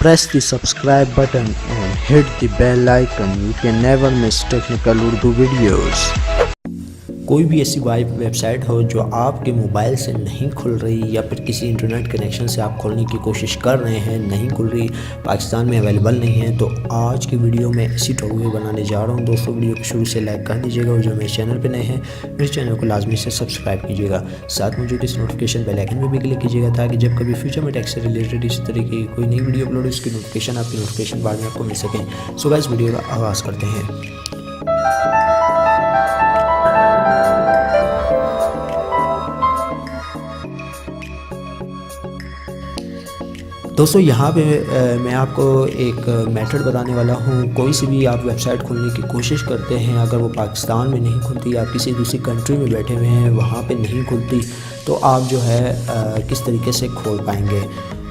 Press the subscribe button and hit the bell icon. You can never miss technical Urdu videos. कोई भी ऐसी website हो जो आपके मोबाइल से नहीं खुल रही या फिर किसी इंटरनेट कनेक्शन से आप खोलने की कोशिश कर रहे हैं, नहीं खुल रही, पाकिस्तान में अवेलेबल नहीं है, तो आज की वीडियो में इसी टॉपिक बनाने जा रहा हूं। दोस्तों वीडियो को शुरू से लाइक कर दीजिएगा और जो मेरे चैनल पे नए हैं मेरे चैनल को लाजमी से सब्सक्राइब कीजिएगा। साथ मौजूद इस नोटिफिकेशन बेल आइकन में भी क्लिक कीजिएगा ताकि जब कभी फ्यूचर में टेक से रिलेटेड इस तरीके की कोई नई वीडियो अपलोड हो उसकी नोटिफिकेशन आपकी नोटिफिकेशन बाद में आपको मिल सकें। सो गाइस वीडियो का आगाज़ करते हैं। दोस्तों यहाँ पे मैं आपको एक मेथड बताने वाला हूँ। कोई सी भी आप वेबसाइट खोलने की कोशिश करते हैं, अगर वो पाकिस्तान में नहीं खुलती, आप किसी दूसरी कंट्री में बैठे हुए हैं वहाँ पे नहीं खुलती, तो आप जो है किस तरीके से खोल पाएंगे।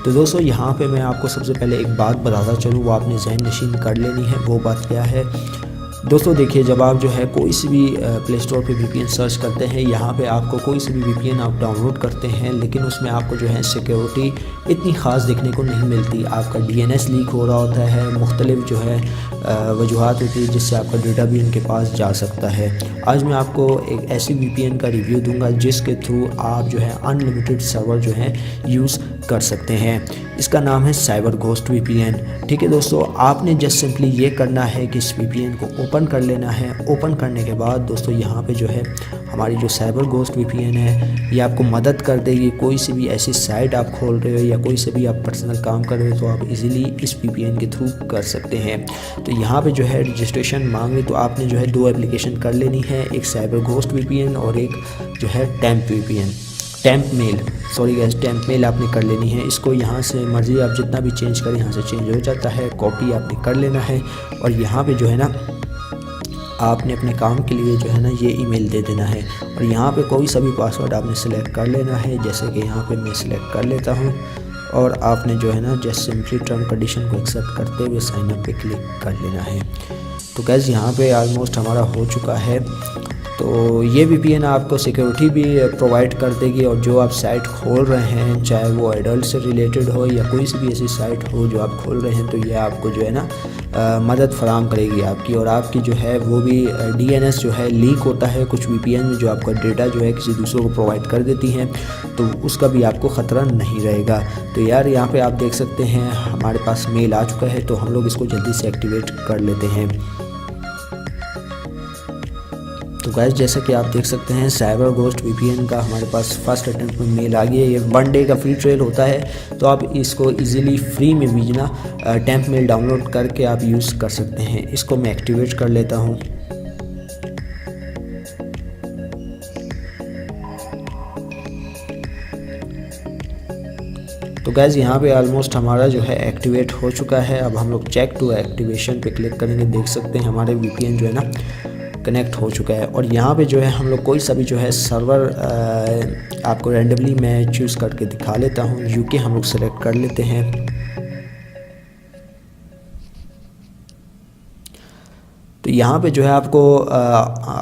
तो दोस्तों यहाँ पे मैं आपको सबसे पहले एक बात बताता चलूँ, वो आपने ज़हन नशीन कर लेनी है। वो बात क्या है दोस्तों, देखिए जब आप जो है कोई सी भी प्ले स्टोर पे VPN सर्च करते हैं, यहाँ पे आपको कोई सी भी VPN आप डाउनलोड करते हैं, लेकिन उसमें आपको जो है सिक्योरिटी इतनी ख़ास देखने को नहीं मिलती। आपका DNS लीक हो रहा होता है, मुख्तलिफ जो है वजूहात होती है जिससे आपका डेटा भी उनके पास जा सकता है। आज मैं आपको एक ऐसी VPN का रिव्यू दूंगा जिसके थ्रू आप जो है अनलिमिटेड सर्वर जो है यूज़ कर सकते हैं। इसका नाम है साइबर घोस्ट VPN। ठीक है दोस्तों, आपने जस्ट सिंपली ये करना है कि इस VPN को ओपन कर लेना है। ओपन करने के बाद दोस्तों यहाँ पे जो है हमारी जो साइबर घोस्ट VPN है, ये आपको मदद कर देगी। कोई सी भी ऐसी साइट आप खोल रहे हो या कोई से भी आप पर्सनल काम कर रहे हो तो आप इजीली इस VPN के थ्रू कर सकते हैं। तो यहाँ पे जो है रजिस्ट्रेशन मांगे तो आपने जो है 2 एप्लीकेशन कर लेनी है, एक साइबर घोस्ट VPN और एक जो है टेम्प मेल आपने कर लेनी है। इसको यहाँ से मर्ज़ी आप जितना भी चेंज करें यहाँ से चेंज हो जाता है। कॉपी आपने कर लेना है और यहाँ पे जो है ना आपने अपने काम के लिए जो है ना ये ईमेल दे देना है और यहाँ पे कोई सा भी पासवर्ड आपने सेलेक्ट कर लेना है। जैसे कि यहाँ पे मैं सिलेक्ट कर लेता हूँ और आपने जो है ना जस्ट सिंपली टर्म कंडीशन को एक्सेप्ट करते हुए साइन अप पे क्लिक कर लेना है। तो गैस यहाँ पे ऑलमोस्ट हमारा हो चुका है। तो ये VPN आपको सिक्योरिटी भी प्रोवाइड कर देगी और जो आप साइट खोल रहे हैं, चाहे वो एडल्ट से रिलेटेड हो या कोई सी भी ऐसी साइट हो जो आप खोल रहे हैं, तो ये आपको जो है ना मदद फराम करेगी आपकी। और आपकी जो है वो भी DNS जो है लीक होता है कुछ VPN में, जो आपका डेटा जो है किसी दूसरों को प्रोवाइड कर देती हैं, तो उसका भी आपको ख़तरा नहीं रहेगा। तो यार यहाँ पे आप देख सकते हैं हमारे पास मेल आ चुका है, तो हम लोग इसको जल्दी से एक्टिवेट कर लेते हैं। तो गाइस जैसा कि आप देख सकते हैं साइबर घोस्ट VPN का हमारे पास फर्स्ट अटेम्प्ट में मेल आ गया है। ये 1 डे का फ्री ट्रायल होता है, तो आप इसको इजीली फ्री में भी ना टेम्प मेल डाउनलोड करके आप यूज़ कर सकते हैं। इसको मैं एक्टिवेट कर लेता हूँ। तो गैस यहाँ पे ऑलमोस्ट हमारा जो है एक्टिवेट हो चुका है। अब हम लोग चेक टू एक्टिवेशन पे क्लिक करेंगे, देख सकते हैं हमारे VPN जो है ना कनेक्ट हो चुका है। और यहाँ पे जो है हम लोग कोई सा भी जो है सर्वर आपको रैंडमली मैं चूज़ करके दिखा लेता हूँ। UK हम लोग सेलेक्ट कर लेते हैं। तो यहाँ पे जो है आपको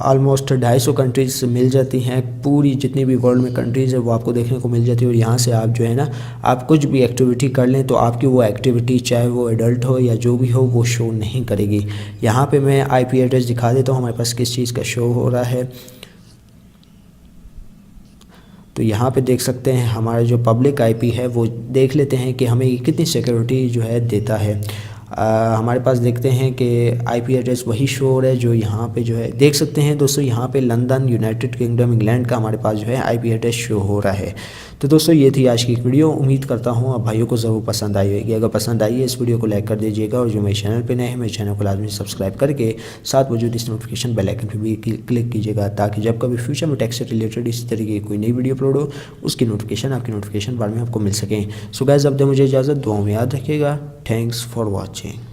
ऑलमोस्ट 250 कंट्रीज़ मिल जाती हैं। पूरी जितनी भी वर्ल्ड में कंट्रीज़ है वो आपको देखने को मिल जाती है। और यहाँ से आप जो है ना आप कुछ भी एक्टिविटी कर लें तो आपकी वो एक्टिविटी चाहे वो एडल्ट हो या जो भी हो वो शो नहीं करेगी। यहाँ पे मैं IP एड्रेस दिखा देता हूँ हमारे पास किस चीज़ का शो हो रहा है। तो यहाँ पे देख सकते हैं हमारा जो पब्लिक IP है वो देख लेते हैं कि हमें कितनी सिक्योरिटी जो है देता है। हमारे पास देखते हैं कि IP एड्रेस वही शो हो रहा है जो यहाँ पे जो है देख सकते हैं दोस्तों, यहाँ पे लंदन, यूनाइटेड किंगडम, इंग्लैंड का हमारे पास जो है IP एड्रेस शो हो रहा है। तो दोस्तों ये थी आज की एक वीडियो। उम्मीद करता हूँ आप भाइयों को ज़रूर पसंद आई होगी। अगर पसंद आई है इस वीडियो को लाइक कर दीजिएगा और जो मेरे चैनल पे नए हैं मेरे चैनल को लाजमी सब्सक्राइब करके साथ मौजूद इस नोटिफिकेशन बेल आइकन पर भी क्लिक कीजिएगा ताकि जब कभी फ्यूचर में टेक से रिलेटेड इस तरीके की कोई नई वीडियो अपलोड हो उसकी नोटिफिकेशन आपकी नोटिफिकेशन बार में आपको मिल सकें। सो गाइस अब मुझे इजाज़त, दुआओं में याद रखिएगा। Thanks for watching.